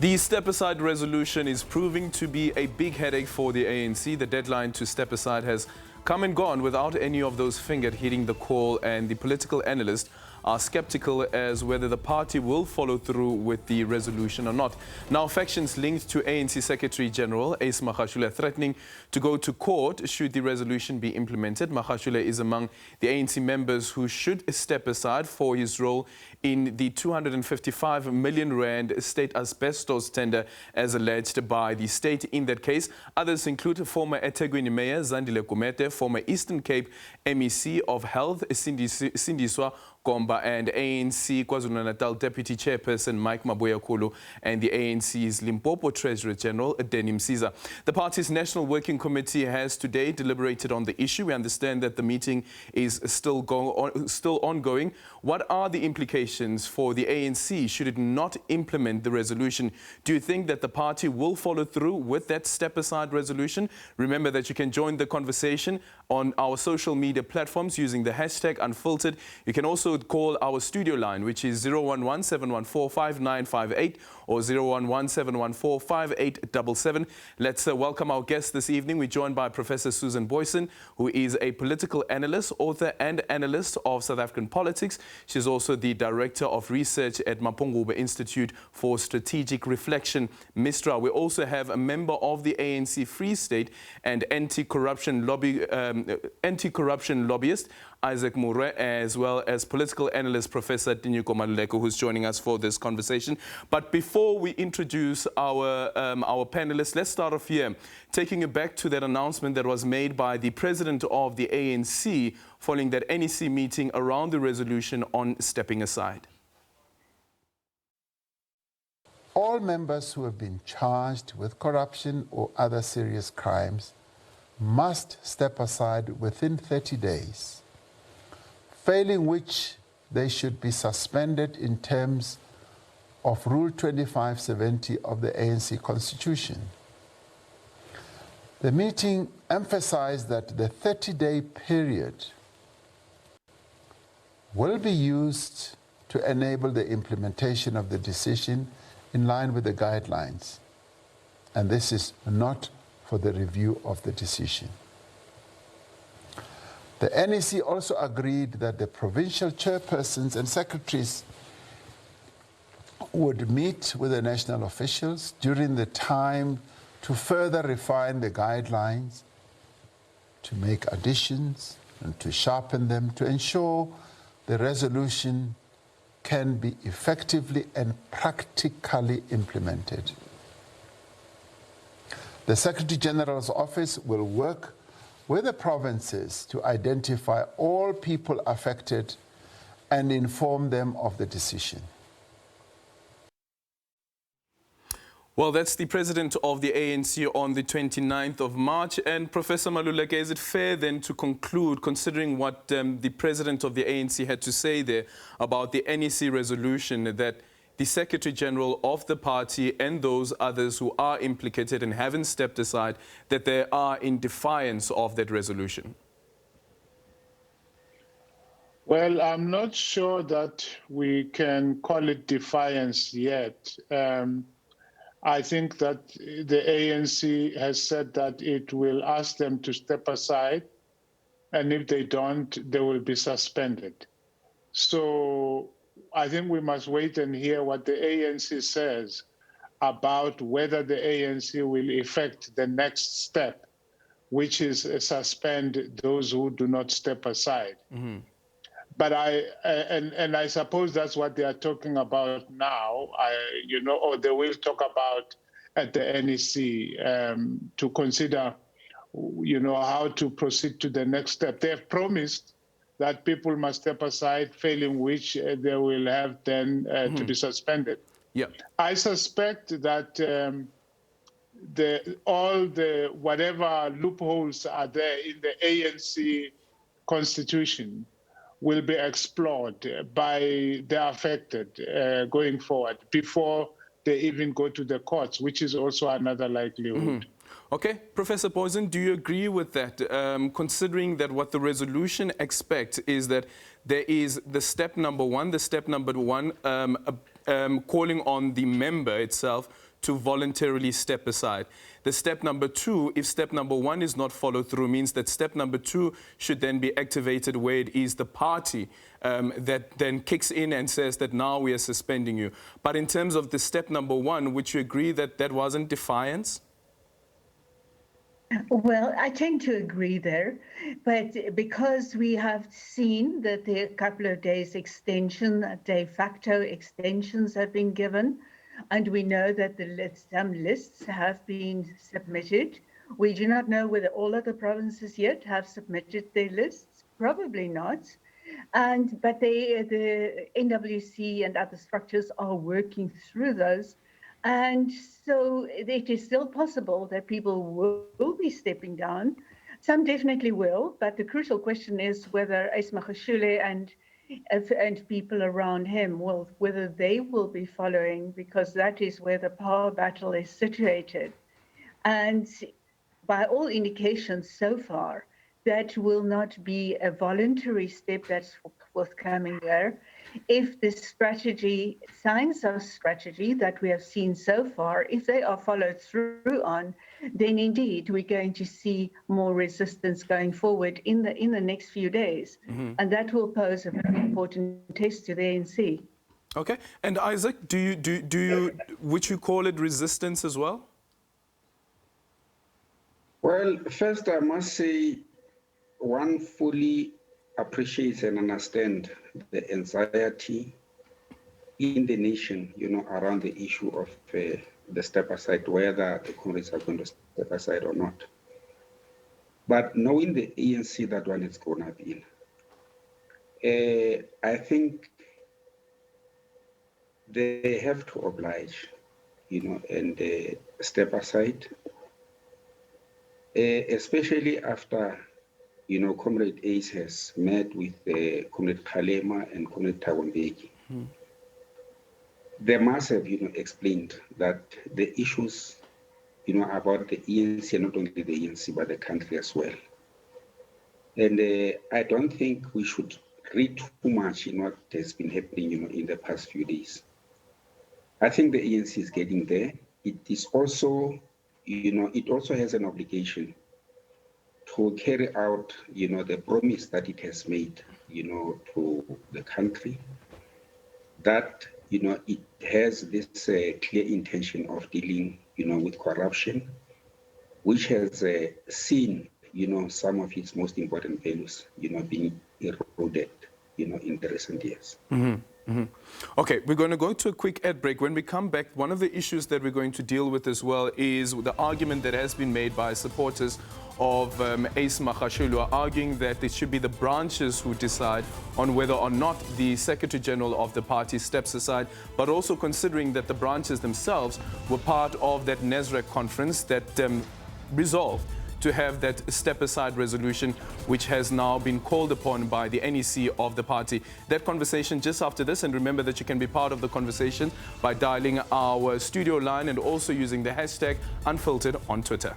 The step-aside resolution is proving to be a big headache for the ANC. The deadline to step aside has come and gone without any of those fingers hitting the call, and the political analysts are skeptical as whether the party will follow through with the resolution or not. Now, factions linked to ANC Secretary General Ace Magashule threatening to go to court should the resolution be implemented. Magashule is among the ANC members who should step aside for his role in the 255 million rand state asbestos tender as alleged by the state in that case. Others include former eThekwini Mayor Zandile Gumede, former Eastern Cape MEC of Health Sindiswa Gomba, and ANC KwaZulu-Natal Deputy Chairperson Mike Maboyakulu, and the ANC's Limpopo Treasurer General Denny Msiza. The party's National Working Committee has today deliberated on the issue. We understand that the meeting is still ongoing. What are the implications for the ANC should it not implement the resolution? Do you think that the party will follow through with that step-aside resolution? Remember that you can join the conversation on our social media platforms using the hashtag Unfiltered. You can also call our studio line, which is 011-714-5958 or 011-714-5877. Let's welcome our guest this evening. We're joined by Professor Susan Boyson, who is a political analyst, author and analyst of South African politics. She's also the Director of Research at Mapungubwe Institute for Strategic Reflection, MISTRA. We also have a member of the ANC Free State and anti-corruption lobbyist, Isaac Mure, as well as political analyst Professor Tinyuko Maluleko, who's joining us for this conversation. But before we introduce our panelists, let's start off here, taking you back to that announcement that was made by the president of the ANC following that NEC meeting around the resolution on stepping aside. All members who have been charged with corruption or other serious crimes must step aside within 30 days, failing which they should be suspended in terms of Rule 2570 of the ANC Constitution. The meeting emphasized that the 30-day period will be used to enable the implementation of the decision in line with the guidelines, and this is not for the review of the decision. The NEC also agreed that the provincial chairpersons and secretaries would meet with the national officials during the time to further refine the guidelines, to make additions and to sharpen them, to ensure the resolution can be effectively and practically implemented. The Secretary General's office will work with the provinces to identify all people affected and inform them of the decision. Well, that's the president of the ANC on the 29th of March. And Professor Maluleke, is it fair then to conclude, considering what the president of the ANC had to say there about the NEC resolution, that the Secretary General of the party and those others who are implicated and haven't stepped aside, that they are in defiance of that resolution? Well, I'm not sure that we can call it defiance yet. I think that the ANC has said that it will ask them to step aside, and if they don't, they will be suspended. So I think we must wait and hear what the ANC says about whether the ANC will effect the next step, which is suspend those who do not step aside. Mm-hmm. But I suppose that's what they are talking about now, or they will talk about at the NEC to consider, how to proceed to the next step. They have promised that people must step aside, failing which they will have then to be suspended. Yeah. I suspect that whatever loopholes are there in the ANC constitution will be explored by the affected going forward before they even go to the courts, which is also another likelihood. Mm-hmm. Okay, Professor Boyson, do you agree with that? Considering that what the resolution expects is that there is the step number one, calling on the member itself to voluntarily step aside. The step number 2, if step number 1 is not followed through, means that step number 2 should then be activated, where it is the party that then kicks in and says that now we are suspending you. But in terms of the step number 1, would you agree that that wasn't defiance? Well, I tend to agree there, but because we have seen that the couple of days extension, de facto extensions have been given, and we know that some lists have been submitted. We do not know whether all of the provinces yet have submitted their lists, probably not. But the NWC and other structures are working through those. And so it is still possible that people will be stepping down. Some definitely will, but the crucial question is whether Ace Magashule and people around him whether they will be following, because that is where the power battle is situated. And by all indications so far, that will not be a voluntary step that's forthcoming there. If the strategy, signs of strategy that we have seen so far, if they are followed through on, then indeed we're going to see more resistance going forward in the next few days. Mm-hmm. And that will pose a very important test to the ANC. Okay. And Isaac, would you call it resistance as well? Well, first I must say, one fully appreciates and understands the anxiety in the nation, around the issue of the step aside, whether the Congress are going to step aside or not. But knowing the ANC that one is going to be in, I think they have to oblige, and step aside, especially after Comrade Ace has met with Comrade Kgalema and Comrade Thabo-Mbeki. They must have, explained that the issues, about the ANC, and not only the ANC, but the country as well. And I don't think we should read too much in what has been happening, in the past few days. I think the ANC is getting there. It is also, it also has an obligation to carry out, the promise that it has made, to the country, that, it has this clear intention of dealing, with corruption, which has seen, some of its most important values, being eroded, in the recent years. Mm-hmm. Mm-hmm. Okay, we're going to go to a quick ad break. When we come back, one of the issues that we're going to deal with as well is the argument that has been made by supporters of Ace Magashule, arguing that it should be the branches who decide on whether or not the Secretary General of the party steps aside, but also considering that the branches themselves were part of that NESREC conference that resolved to have that step-aside resolution, which has now been called upon by the NEC of the party. That conversation just after this, and remember that you can be part of the conversation by dialing our studio line and also using the hashtag Unfiltered on Twitter.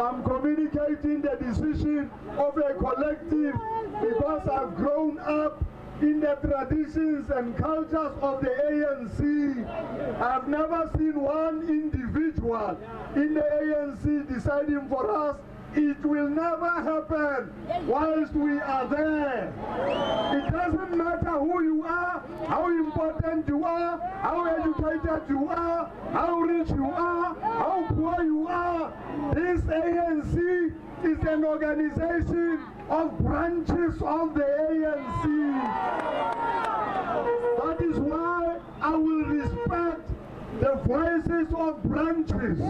I'm communicating the decision of a collective because I've grown up in the traditions and cultures of the ANC. I've never seen one individual in the ANC deciding for us. It will never happen whilst we are there. It doesn't matter who you are, how important you are, how educated you are, how rich you are, how poor you are. This ANC is an organization of branches of the ANC. That is why I will respect the voices of branches.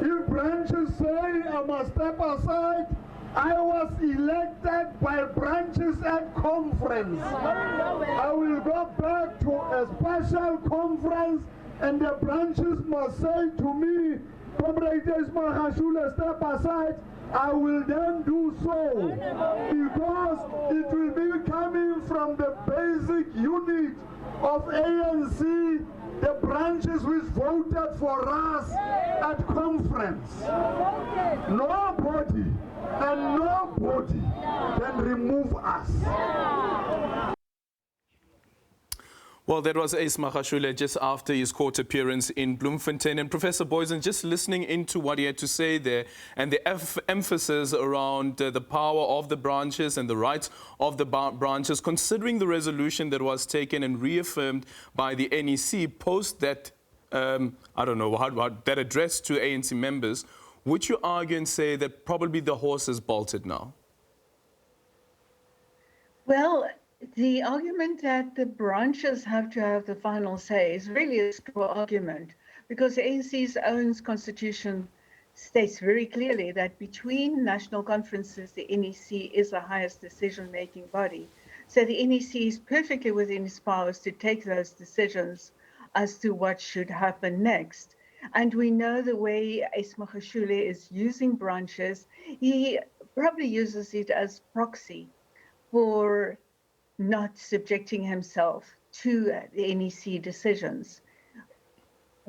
If branches say I must step aside, I was elected by branches at conference. I will go back to a special conference and the branches must say to me, Comrade Ace Magashule, step aside. I will then do so because it will be coming from the basic unit of ANC the branches which voted for us at conference. Nobody and nobody can remove us. Well, that was Ace Magashule just after his court appearance in Bloemfontein. And Professor Boysen, just listening into what he had to say there and the emphasis around the power of the branches and the rights of the branches, considering the resolution that was taken and reaffirmed by the NEC post that, I don't know, that address to ANC members, would you argue and say that probably the horse is bolted now? Well, the argument that the branches have to have the final say is really a straw argument, because the ANC's own constitution states very clearly that between national conferences, the NEC is the highest decision-making body. So the NEC is perfectly within its powers to take those decisions as to what should happen next. And we know the way Ace Magashule is using branches, he probably uses it as proxy for not subjecting himself to the NEC decisions.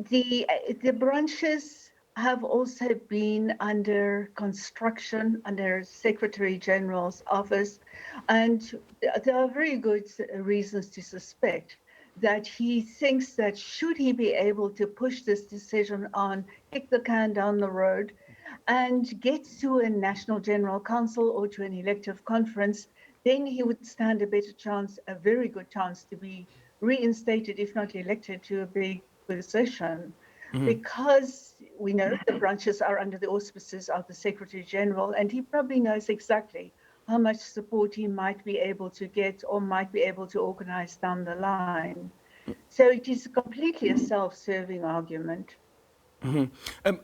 The branches have also been under construction under Secretary General's office, and there are very good reasons to suspect that he thinks that should he be able to push this decision on, kick the can down the road, and get to a National General Council or to an elective conference, then he would stand a better chance, a very good chance, to be reinstated, if not elected, to a big position. Because we know the branches are under the auspices of the Secretary General, and he probably knows exactly how much support he might be able to get or might be able to organize down the line. So it is completely a self-serving argument.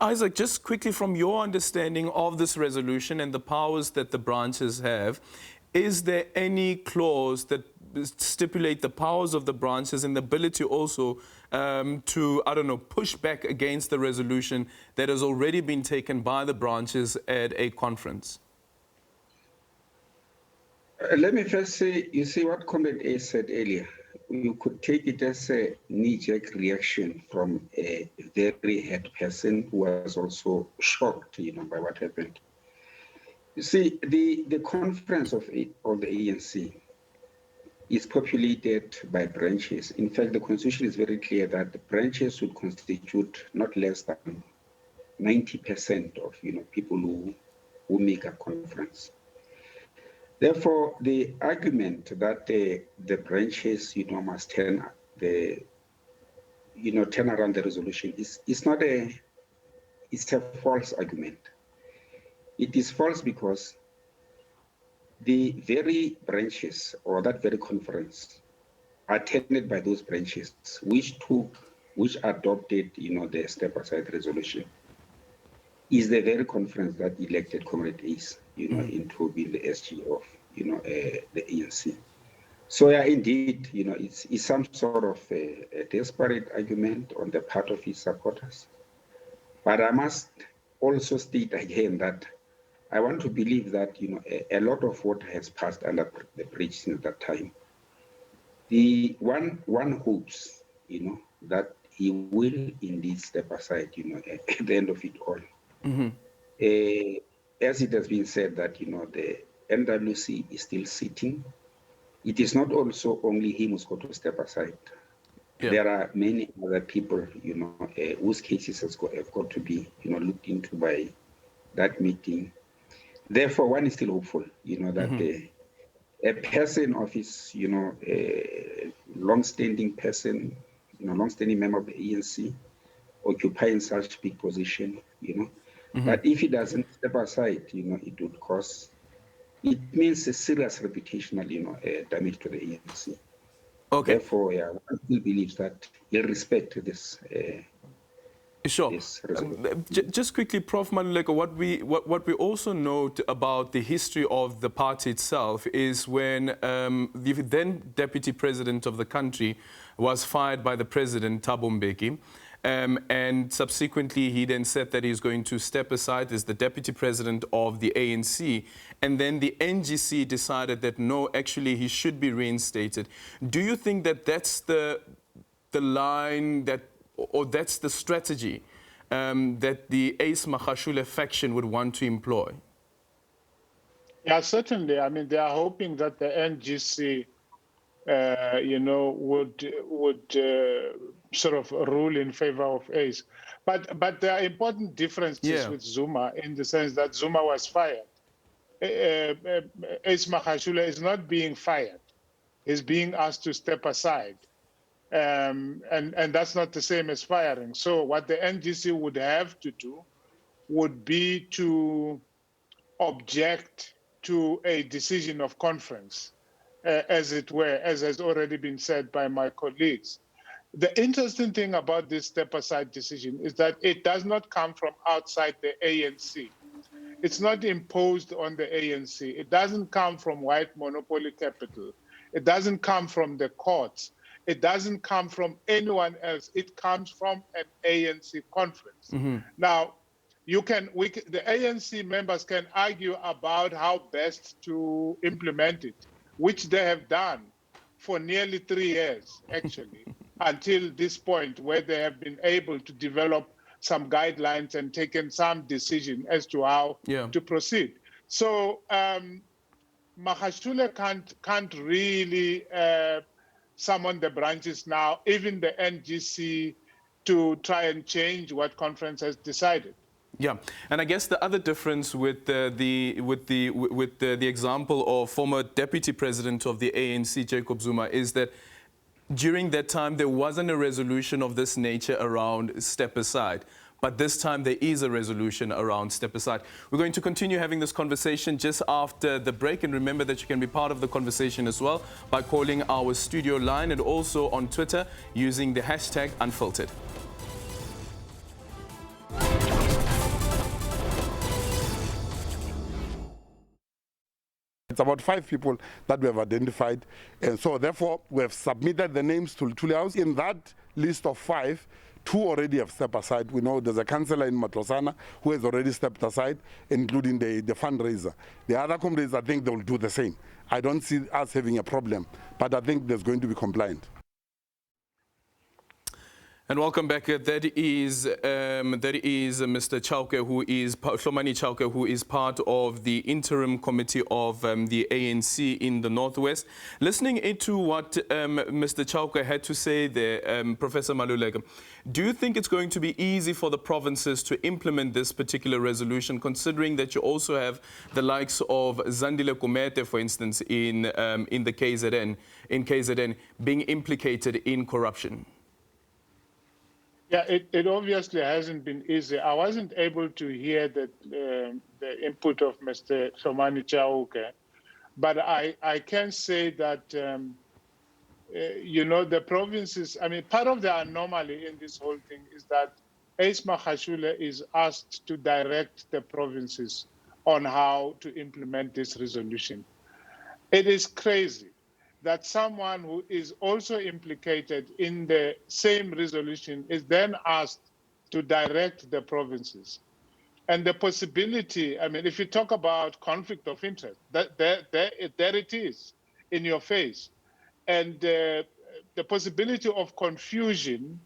Isaac, just quickly from your understanding of this resolution and the powers that the branches have, is there any clause that stipulate the powers of the branches and the ability also to, I don't know, push back against the resolution that has already been taken by the branches at a conference? Let me first say, you see what Comrade A said earlier. You could take it as a knee-jerk reaction from a very head person who was also shocked, by what happened. You see, the conference of the ANC is populated by branches. In fact, the constitution is very clear that the branches should constitute not less than 90% of people who make a conference. Therefore, the argument that the branches must turn around the resolution is not it's a false argument. It is false because the very branches or that very conference attended by those branches which adopted the step-aside resolution is the very conference that elected Comrade Ace into being the SG of the ANC. So yeah, indeed, it's some sort of a desperate argument on the part of his supporters. But I must also state again that I want to believe that a lot of water has passed under the bridge since that time. The one hopes that he will indeed step aside at the end of it all. As it has been said that the NWC is still sitting. It is not also only him who's got to step aside. Yeah. There are many other people whose cases have got to be looked into by that meeting. Therefore, one is still hopeful, that a person of his, a long-standing person, long-standing member of the ANC, occupying such big position, But if he doesn't step aside, it would cause, it means a serious reputational, damage to the ANC. Okay. Therefore, one still believes that he'll respect this. Sure. Just quickly, Prof. Maluleka, what we also note about the history of the party itself is when the then Deputy President of the country was fired by the President, Thabo Mbeki, and subsequently he then said that he's going to step aside as the Deputy President of the ANC, and then the NGC decided that no, actually he should be reinstated. Do you think that that's the the line that, or that's the strategy that the Ace Magashule faction would want to employ? Yeah, certainly. I mean, they are hoping that the NGC, would sort of rule in favor of Ace. But there are important differences with Zuma in the sense that Zuma was fired. Ace Magashule is not being fired. He's being asked to step aside. And that's not the same as firing. So what the NGC would have to do would be to object to a decision of conference, as it were, as has already been said by my colleagues. The interesting thing about this step-aside decision is that it does not come from outside the ANC. It's not imposed on the ANC. It doesn't come from white monopoly capital. It doesn't come from the courts. It doesn't come from anyone else. It comes from an ANC conference. Now, the ANC members can argue about how best to implement it, which they have done for nearly 3 years, actually, until this point where they have been able to develop some guidelines and taken some decision as to how to proceed. So Magashule can't really summon the branches now, even the NGC, to try and change what conference has decided. Yeah, and I guess the other difference with the example of former deputy president of the ANC, Jacob Zuma, is that during that time there wasn't a resolution of this nature around step aside. But this time there is a resolution around step aside. We're going to continue having this conversation just after the break. And remember that you can be part of the conversation as well by calling our studio line and also on Twitter using the hashtag Unfiltered. It's about 5 people that we have identified. And so therefore, we have submitted the names to Lutuli House. In that list of 5, 2 already have stepped aside. We know there's a councillor in Matlosana who has already stepped aside, including the fundraiser. The other comrades, I think they will do the same. I don't see us having a problem, but I think there's going to be compliant. And welcome back. That is Mr. Chauke, who is Hlomani Chauke, who is part of the interim committee of the ANC in the Northwest. Listening into what Mr. Chauke had to say there, Professor Maluleka, do you think it's going to be easy for the provinces to implement this particular resolution, considering that you also have the likes of Zandile Kumete, for instance, in the KZN being implicated in corruption? Yeah, it obviously hasn't been easy. I wasn't able to hear the input of Mr. Hlomani Chauke, but I can say that, the provinces, I mean, part of the anomaly in this whole thing is that Ace Magashule is asked to direct the provinces on how to implement this resolution. It is crazy that someone who is also implicated in the same resolution is then asked to direct the provinces. And the possibility, I mean, if you talk about conflict of interest, there it is in your face. And the possibility of confusion,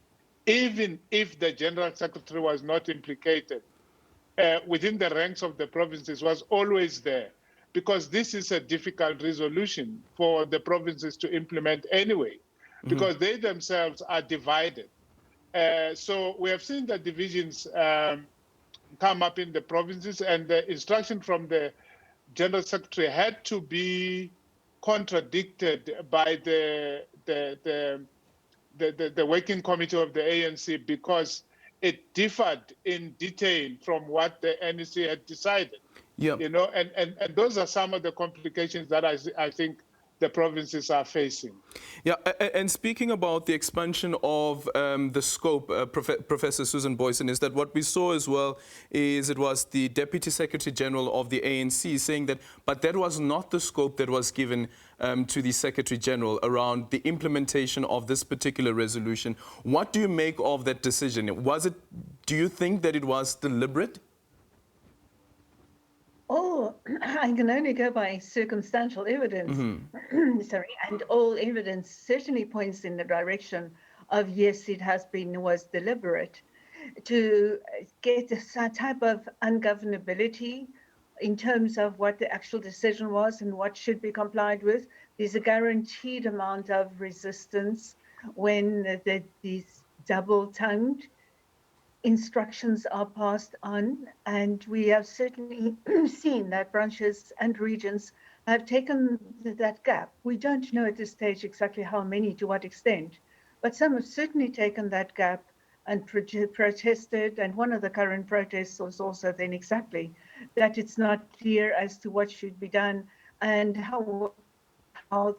even if the General Secretary was not implicated within the ranks of the provinces, was always there. Because this is a difficult resolution for the provinces to implement anyway, because they themselves are divided. So we have seen that divisions come up in the provinces, and the instruction from the General Secretary had to be contradicted by the working committee of the ANC, because it differed in detail from what the NEC had decided. Yeah. And those are some of the complications that I think the provinces are facing. Yeah, and speaking about the expansion of the scope, Professor Susan Boyson, is that what we saw as well is it was the Deputy Secretary General of the ANC saying that, but that was not the scope that was given to the Secretary General around the implementation of this particular resolution. What do you make of that decision? Do you think that it was deliberate? Oh, I can only go by circumstantial evidence. Sorry, and all evidence certainly points in the direction of yes, it was deliberate, to get a type of ungovernability in terms of what the actual decision was and what should be complied with. There's a guaranteed amount of resistance when these double-tongued instructions are passed on, and we have certainly seen that branches and regions have taken that gap. We don't know at this stage exactly how many, to what extent, but some have certainly taken that gap and protested, and one of the current protests was also then exactly that it's not clear as to what should be done and how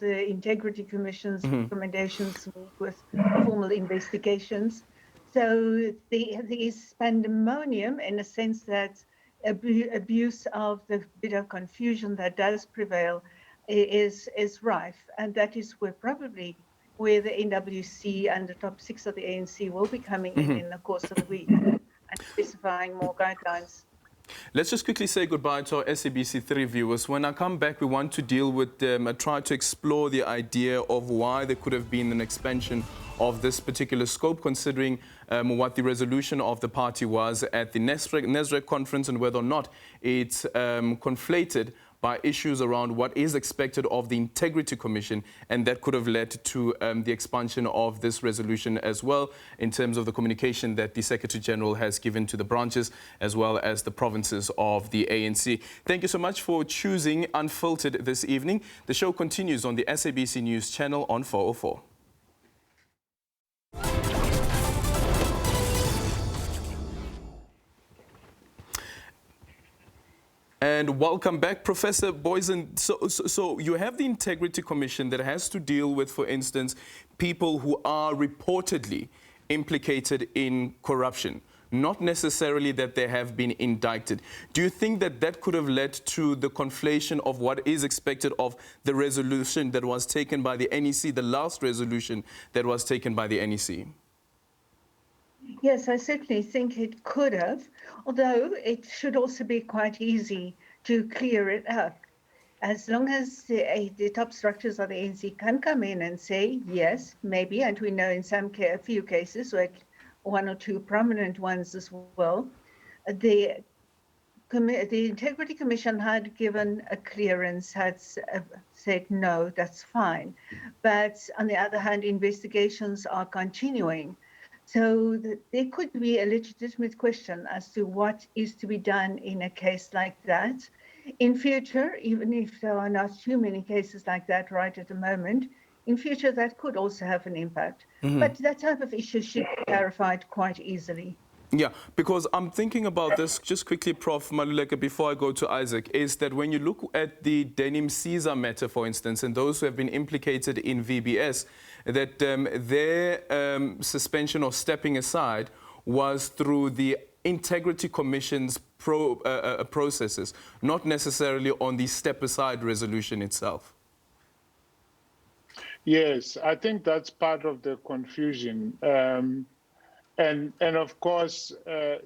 the Integrity Commission's recommendations meet with formal investigations. So there is pandemonium in the sense that abuse of the bit of confusion that does prevail is rife, and that is where the NWC and the top 6 of the ANC will be coming in the course of the week and specifying more guidelines. Let's just quickly say goodbye to our SABC 3 viewers. When I come back, we want to deal with them, try to explore the idea of why there could have been an expansion of this particular scope, considering what the resolution of the party was at the NESREC conference and whether or not it's conflated by issues around what is expected of the Integrity Commission, and that could have led to the expansion of this resolution as well, in terms of the communication that the Secretary General has given to the branches as well as the provinces of the ANC. Thank you so much for choosing Unfiltered this evening. The show continues on the SABC News channel on 404. And welcome back, Professor Boysen. So you have the Integrity Commission that has to deal with, for instance, people who are reportedly implicated in corruption, not necessarily that they have been indicted. Do you think that that could have led to the conflation of what is expected of the resolution that was taken by the NEC, the last resolution that was taken by the NEC? Yes, I certainly think it could have, although it should also be quite easy to clear it up. As long as the top structures of the ANC can come in and say, yes, maybe, and we know in a few cases, like one or two prominent ones as well, the Integrity Commission had given a clearance, had said, no, that's fine. But on the other hand, investigations are continuing. So there could be a legitimate question as to what is to be done in a case like that. In future, even if there are not too many cases like that right at the moment, in future that could also have an impact. But that type of issue should be clarified quite easily. Yeah, because I'm thinking about this just quickly, Prof. Maluleka, before I go to Isaac, is that when you look at the Denim Caesar matter, for instance, and those who have been implicated in VBS, that their suspension or stepping aside was through the Integrity Commission's processes, not necessarily on the step-aside resolution itself. Yes, I think that's part of the confusion. And of course,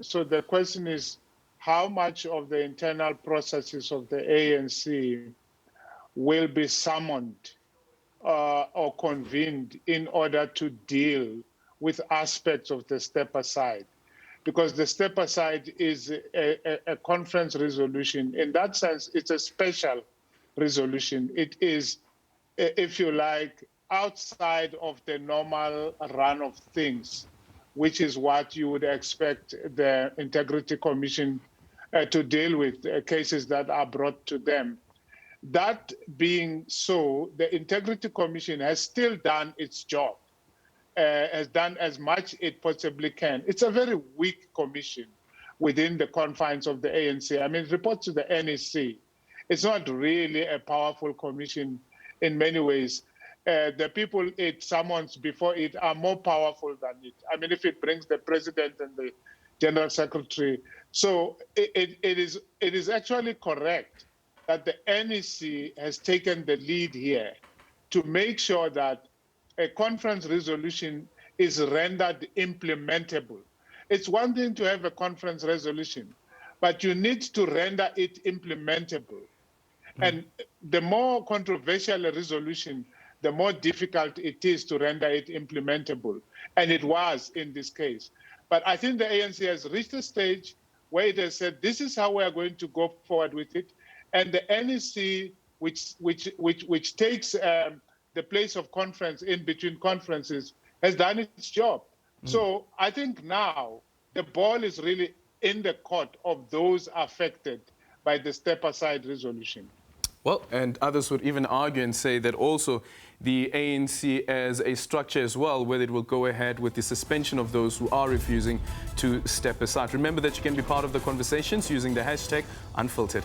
so the question is, how much of the internal processes of the ANC will be summoned or convened in order to deal with aspects of the step aside? Because the step aside is a conference resolution. In that sense, it's a special resolution. It is, if you like, outside of the normal run of things, which is what you would expect the Integrity Commission to deal with, cases that are brought to them. That being so, the Integrity Commission has still done its job, has done as much it possibly can. It's a very weak commission within the confines of the ANC. I mean, it reports to the NEC. It's not really a powerful commission in many ways. The people it summons before it are more powerful than it. I mean, if it brings the president and the general secretary. So it is actually correct that the NEC has taken the lead here to make sure that a conference resolution is rendered implementable. It's one thing to have a conference resolution, but you need to render it implementable. And the more controversial a resolution, the more difficult it is to render it implementable. And it was in this case. But I think the ANC has reached a stage where it has said, this is how we are going to go forward with it. And the NEC, which takes the place of conference in between conferences, has done its job. So I think now the ball is really in the court of those affected by the step-aside resolution. Well, and others would even argue and say that also the ANC as a structure as well, whether it will go ahead with the suspension of those who are refusing to step aside. Remember that you can be part of the conversations using the hashtag Unfiltered.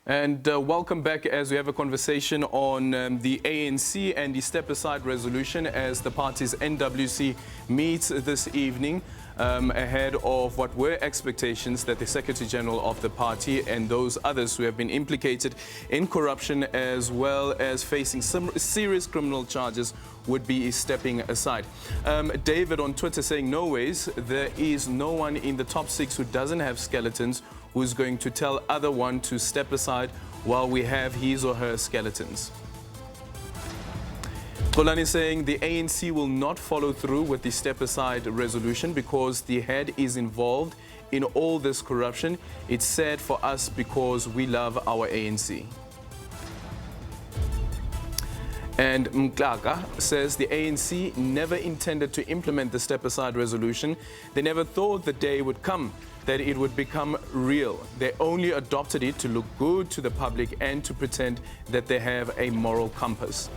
And welcome back as we have a conversation on the ANC and the step-aside resolution as the party's NWC meets this evening ahead of what were expectations that the Secretary General of the party and those others who have been implicated in corruption as well as facing some serious criminal charges would be stepping aside. David on Twitter saying, no ways, there is no one in the top 6 who doesn't have skeletons who's going to tell other one to step aside while we have his or her skeletons. Kolani saying the ANC will not follow through with the step-aside resolution because the head is involved in all this corruption. It's sad for us because we love our ANC. And Mklaka says the ANC never intended to implement the step-aside resolution. They never thought the day would come that it would become real. They only adopted it to look good to the public and to pretend that they have a moral compass.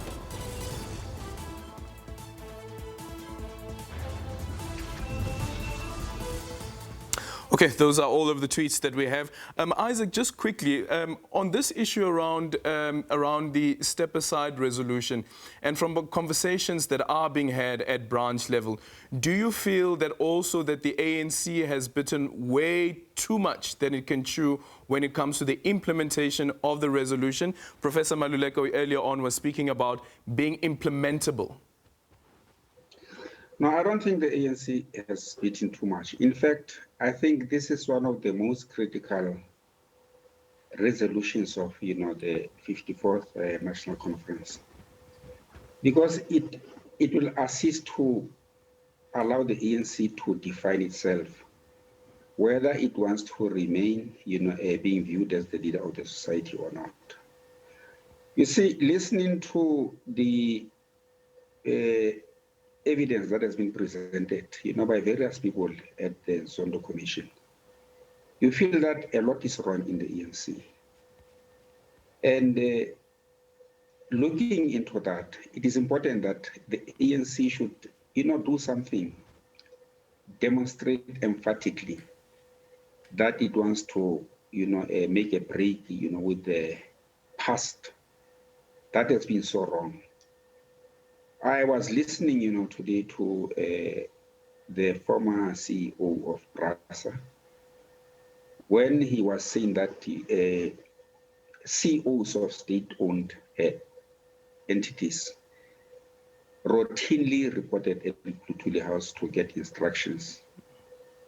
Okay, those are all of the tweets that we have. Isaac, just quickly, on this issue around the step-aside resolution and from conversations that are being had at branch level, do you feel that also that the ANC has bitten way too much than it can chew when it comes to the implementation of the resolution? Professor Maluleko earlier on was speaking about being implementable. No, I don't think the ANC has bitten too much. In fact, I think this is one of the most critical resolutions of, the 54th National Conference, because it will assist to allow the ANC to define itself, whether it wants to remain, being viewed as the leader of the society or not. You see, listening to the evidence that has been presented, by various people at the Zondo Commission, you feel that a lot is wrong in the ANC. And looking into that, it is important that the ANC should, do something, demonstrate emphatically that it wants to, make a break, with the past that has been so wrong. I was listening, today to the former CEO of BRASA when he was saying that CEOs of state-owned entities routinely reported to the House to get instructions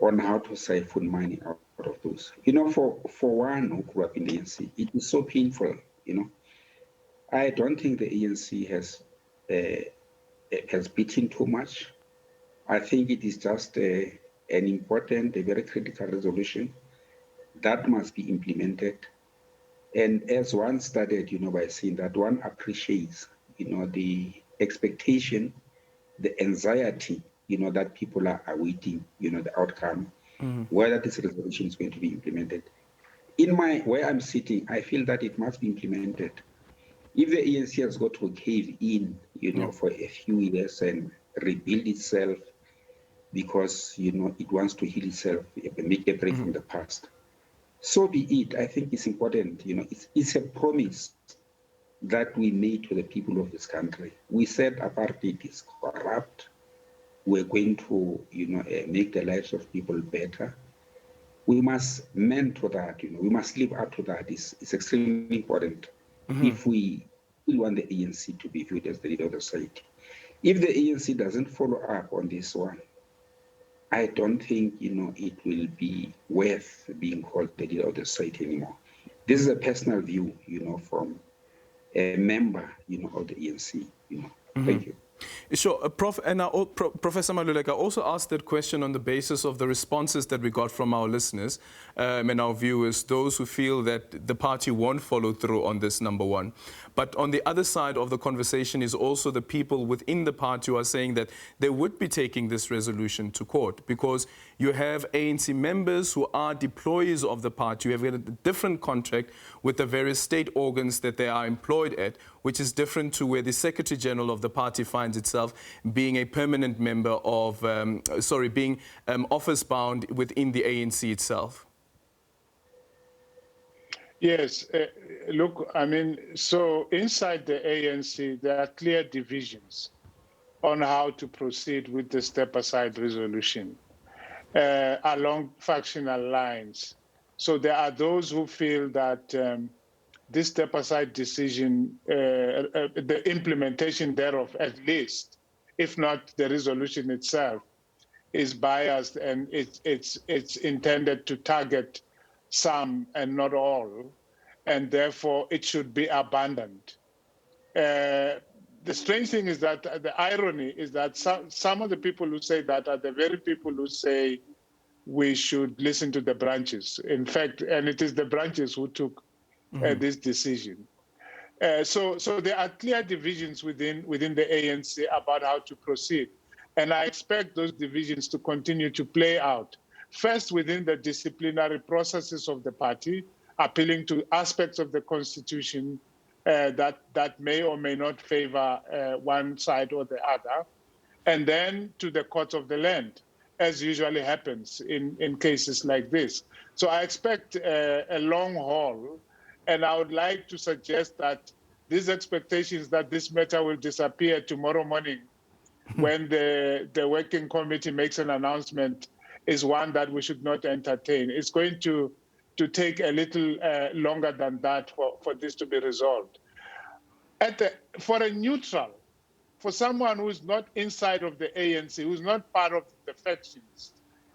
on how to siphon money out of those. For one who grew up in the ANC, it is so painful, I don't think the ANC has beaten too much. I think it is just an important, a very critical resolution that must be implemented. And as one started, by saying that one appreciates, the expectation, the anxiety, that people are awaiting, the outcome, whether this resolution is going to be implemented. Where I'm sitting, I feel that it must be implemented. If the ANC has got to cave in, for a few years and rebuild itself because, it wants to heal itself, make a break from the past, so be it. I think it's important, it's a promise that we made to the people of this country. We said apartheid is corrupt. We're going to, make the lives of people better. We must mend to that, we must live up to that. It's extremely important if we want the ANC to be viewed as the leader of the society. If the ANC doesn't follow up on this one, I don't think, it will be worth being called the leader of the society anymore. This is a personal view, from a member, of the ANC. Thank you. Sure, Prof. And Professor Maluleka also asked that question on the basis of the responses that we got from our listeners and our viewers, those who feel that the party won't follow through on this, number one. But on the other side of the conversation is also the people within the party who are saying that they would be taking this resolution to court because you have ANC members who are deployees of the party. You have a different contract with the various state organs that they are employed at, which is different to where the Secretary General of the party finds itself being a permanent member of, being office-bound within the ANC itself. Yes, look, I mean, so inside the ANC, there are clear divisions on how to proceed with the step-aside resolution along factional lines. So there are those who feel that this step-aside decision, the implementation thereof at least, if not the resolution itself, is biased and it's intended to target some and not all, and therefore it should be abandoned. The strange thing is that the irony is that some of the people who say that are the very people who say we should listen to the branches. In fact, and it is the branches who took this decision. So there are clear divisions within the ANC about how to proceed. And I expect those divisions to continue to play out. First, within the disciplinary processes of the party, appealing to aspects of the constitution that may or may not favor one side or the other, and then to the courts of the land, as usually happens in cases like this. So I expect a long haul, and I would like to suggest that these expectations that this matter will disappear tomorrow morning when the working committee makes an announcement is one that we should not entertain. It's going to take a little longer than that for this to be resolved. For a neutral, for someone who's not inside of the ANC, who's not part of the factions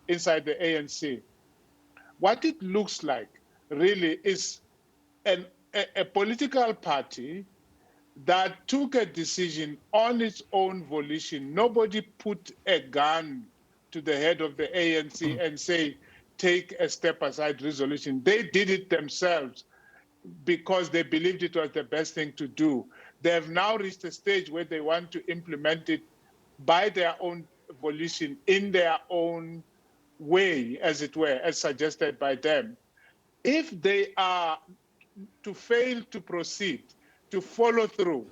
inside the ANC, what it looks like really is a political party that took a decision on its own volition. Nobody put a gun to the head of the ANC and say, take a step-aside resolution. They did it themselves because they believed it was the best thing to do. They have now reached a stage where they want to implement it by their own volition, in their own way, as it were, as suggested by them. If they are to fail to proceed, to follow through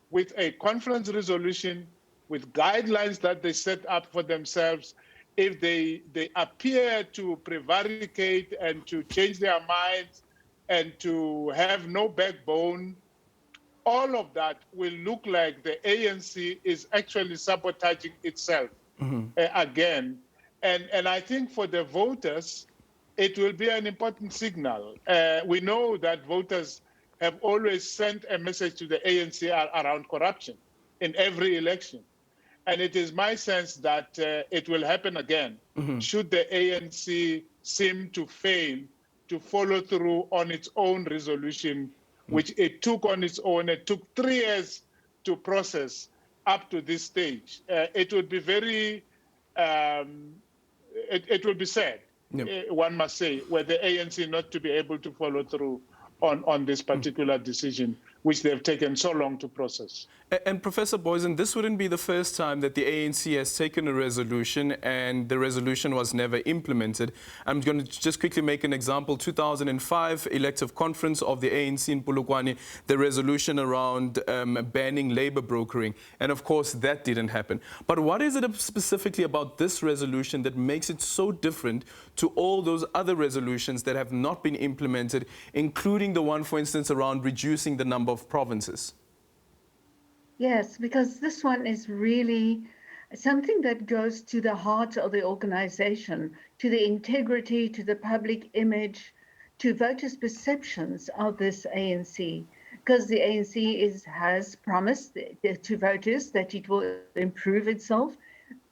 with a conference resolution, with guidelines that they set up for themselves, if they appear to prevaricate and to change their minds and to have no backbone, all of that will look like the ANC is actually sabotaging itself again. And I think for the voters, it will be an important signal. We know that voters have always sent a message to the ANC around corruption in every election. And it is my sense that it will happen again should the ANC seem to fail to follow through on its own resolution, which it took on its own. It took 3 years to process up to this stage. It would be very, it would be sad, one must say, were the ANC not to be able to follow through on this particular decision, which they've taken so long to process. And Professor Boysen, this wouldn't be the first time that the ANC has taken a resolution and the resolution was never implemented. I'm going to just quickly make an example. 2005 elective conference of the ANC in Polokwane, the resolution around banning labor brokering. And of course, that didn't happen. But what is it specifically about this resolution that makes it so different to all those other resolutions that have not been implemented, including the one, for instance, around reducing the number of provinces? Yes, because this one is really something that goes to the heart of the organization, to the integrity, to the public image, to voters' perceptions of this ANC. because the ANC has promised to voters that it will improve itself,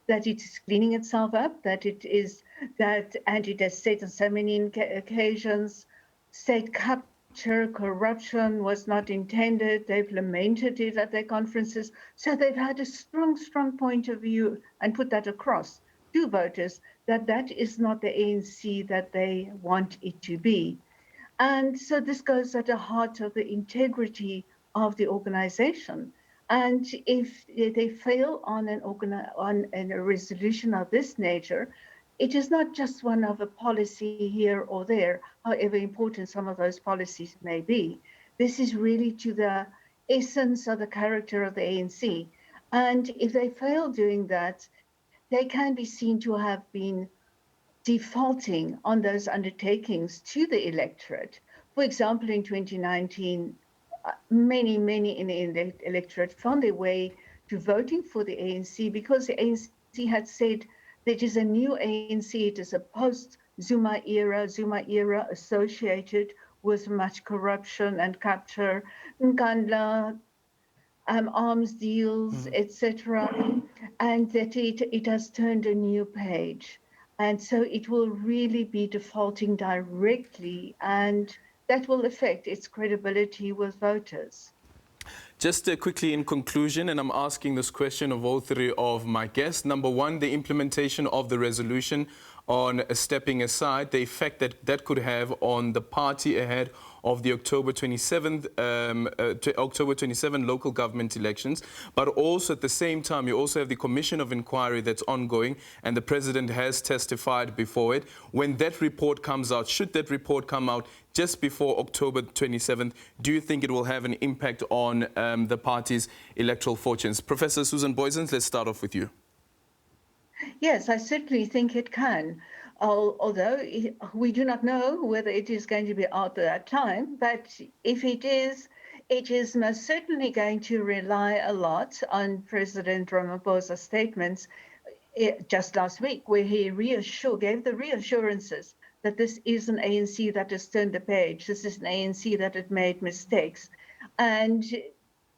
that it is cleaning itself up, and it has said on so many occasions, state capture, corruption was not intended. They've lamented it at their conferences. So they've had a strong, strong point of view and put that across to voters that is not the ANC that they want it to be. And so this goes at the heart of the integrity of the organization. And if they fail on a resolution of this nature, it is not just one of a policy here or there, however important some of those policies may be. This is really to the essence of the character of the ANC. And if they fail doing that, they can be seen to have been defaulting on those undertakings to the electorate. For example, in 2019, many in the electorate found their way to voting for the ANC because the ANC had said that it is a new ANC, it is a post-Zuma era associated with much corruption and capture, Nkandla, arms deals, etc., and that it has turned a new page. And so it will really be defaulting directly, and that will affect its credibility with voters. Just quickly in conclusion, and I'm asking this question of all three of my guests. Number one, the implementation of the resolution on stepping aside, the effect that could have on the party ahead of the October 27 local government elections. But also at the same time, you also have the Commission of Inquiry that's ongoing, and the President has testified before it. When that report comes out, should that report come out just before October 27th, do you think it will have an impact on the party's electoral fortunes? Professor Susan Boysens, let's start off with you. Yes, I certainly think it can. Although we do not know whether it is going to be out at that time, but if it is most certainly going to rely a lot on President Ramaphosa's statements just last week, where he gave the reassurances that this is an ANC that has turned the page, this is an ANC that had made mistakes. And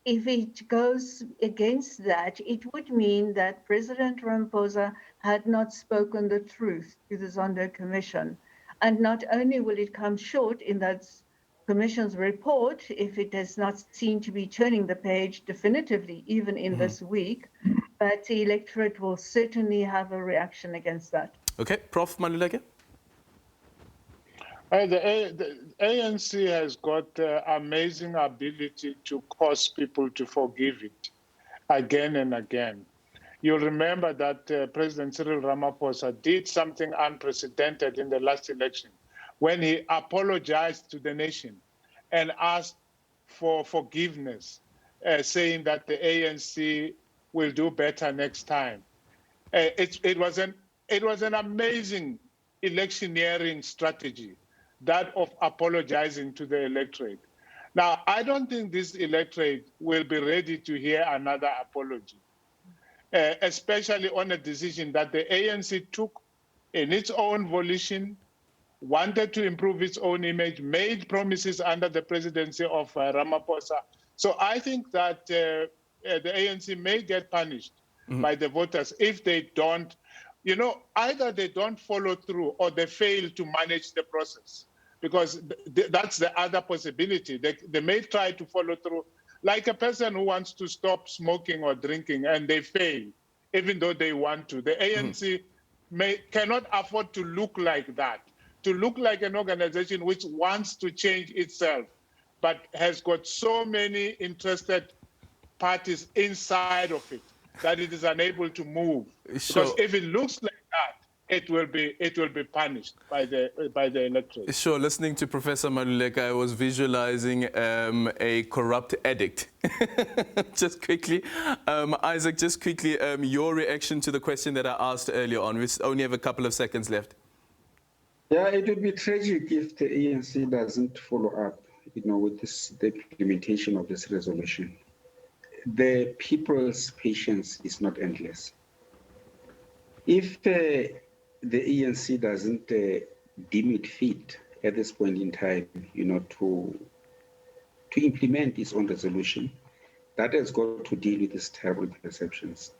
if it goes against that, it would mean that President Ramaphosa had not spoken the truth to the Zondo Commission. And not only will it come short in that Commission's report, if it does not seem to be turning the page definitively, even in this week, but the electorate will certainly have a reaction against that. Okay, Prof. Maluleke? The ANC has got amazing ability to cause people to forgive it again and again. You'll remember that President Cyril Ramaphosa did something unprecedented in the last election when he apologized to the nation and asked for forgiveness, saying that the ANC will do better next time. It was an amazing electioneering strategy, that of apologizing to the electorate. Now, I don't think this electorate will be ready to hear another apology, especially on a decision that the ANC took in its own volition, wanted to improve its own image, made promises under the presidency of Ramaphosa. So I think that the ANC may get punished by the voters if they don't, either they don't follow through or they fail to manage the process. Because that's the other possibility. They may try to follow through, like a person who wants to stop smoking or drinking and they fail, even though they want to. The ANC cannot afford to look like that, to look like an organization which wants to change itself, but has got so many interested parties inside of it that it is unable to move. Because if it looks like that, it will be punished by the electorate. Sure. Listening to Professor Maluleke, I was visualizing a corrupt addict. Just quickly, Isaac, your reaction to the question that I asked earlier on. We only have a couple of seconds left. Yeah, it would be tragic if the ANC doesn't follow up, with the implementation of this resolution. The people's patience is not endless. If the ANC doesn't deem it fit at this point in time, to to implement its own resolution that has got to deal with these terrible perceptions,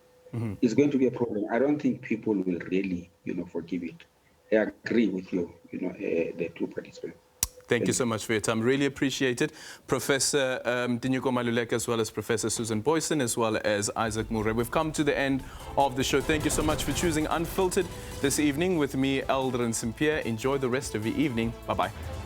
it's going to be a problem. I don't think people will really, forgive it. I agree with you, the two participants. Thank you so much for your time. Really appreciate it. Professor Dinyuko Maluleka, as well as Professor Susan Boyson, as well as Isaac Mure. We've come to the end of the show. Thank you so much for choosing Unfiltered this evening with me, Eldrin Simpier. Enjoy the rest of your evening. Bye-bye.